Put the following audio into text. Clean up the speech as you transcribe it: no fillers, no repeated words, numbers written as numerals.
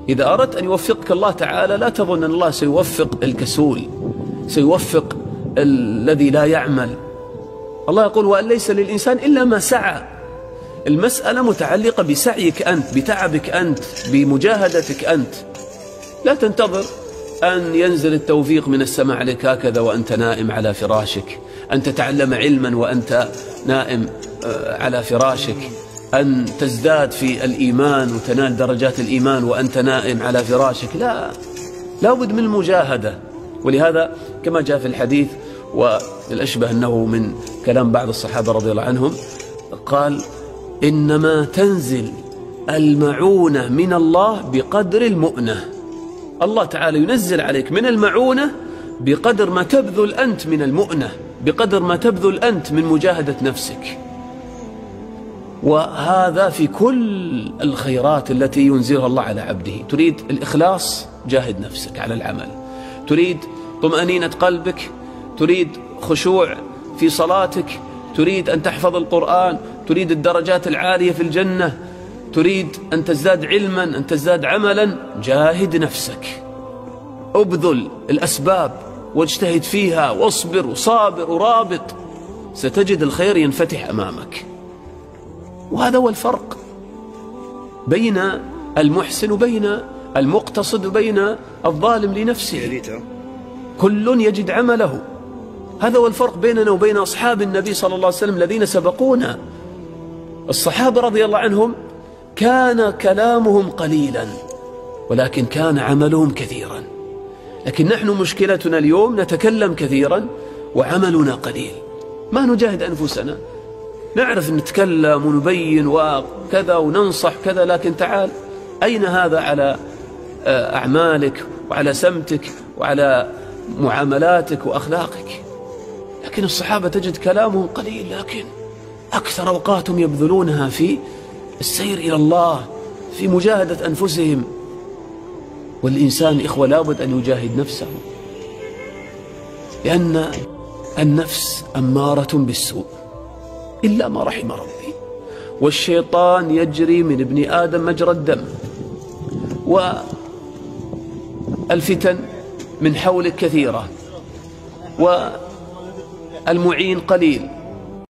إذا أردت أن يوفقك الله تعالى لا تظن أن الله سيوفق الكسول، سيوفق الذي لا يعمل. الله يقول وأن ليس للإنسان إلا ما سعى. المسألة متعلقة بسعيك أنت، بتعبك أنت، بمجاهدتك أنت. لا تنتظر أن ينزل التوفيق من السماء عليك هكذا وأنت نائم على فراشك، أن تتعلم علما وأنت نائم على فراشك، أن تزداد في الإيمان وتنال درجات الإيمان وأنت نائم على فراشك. لا بد من المجاهدة. ولهذا كما جاء في الحديث، والأشبه أنه من كلام بعض الصحابة رضي الله عنهم، قال إنما تنزل المعونة من الله بقدر المؤنة. الله تعالى ينزل عليك من المعونة بقدر ما تبذل أنت من المؤنة، بقدر ما تبذل أنت من مجاهدة نفسك. وهذا في كل الخيرات التي ينزلها الله على عبده. تريد الإخلاص، جاهد نفسك على العمل. تريد طمأنينة قلبك، تريد خشوع في صلاتك، تريد أن تحفظ القرآن، تريد الدرجات العالية في الجنة، تريد أن تزداد علما، أن تزداد عملا، جاهد نفسك، أبذل الأسباب واجتهد فيها، واصبر وصابر ورابط، ستجد الخير ينفتح أمامك. وهذا هو الفرق بين المحسن وبين المقتصد وبين الظالم لنفسه. كل يجد عمله. هذا هو الفرق بيننا وبين أصحاب النبي صلى الله عليه وسلم الذين سبقونا. الصحابة رضي الله عنهم كان كلامهم قليلا ولكن كان عملهم كثيرا. لكن نحن مشكلتنا اليوم نتكلم كثيرا وعملنا قليل، ما نجاهد أنفسنا. نعرف نتكلم ونبين وكذا وننصح كذا، لكن تعال أين هذا على أعمالك وعلى سمتك وعلى معاملاتك وأخلاقك؟ لكن الصحابة تجد كلامهم قليل لكن أكثر أوقاتهم يبذلونها في السير إلى الله، في مجاهدة أنفسهم. والإنسان إخوة لابد أن يجاهد نفسه، لأن النفس أمارة بالسوء إلا ما رحم ربي، والشيطان يجري من ابن آدم مجرى الدم، والفتن من حولك كثيرة، والمعين قليل،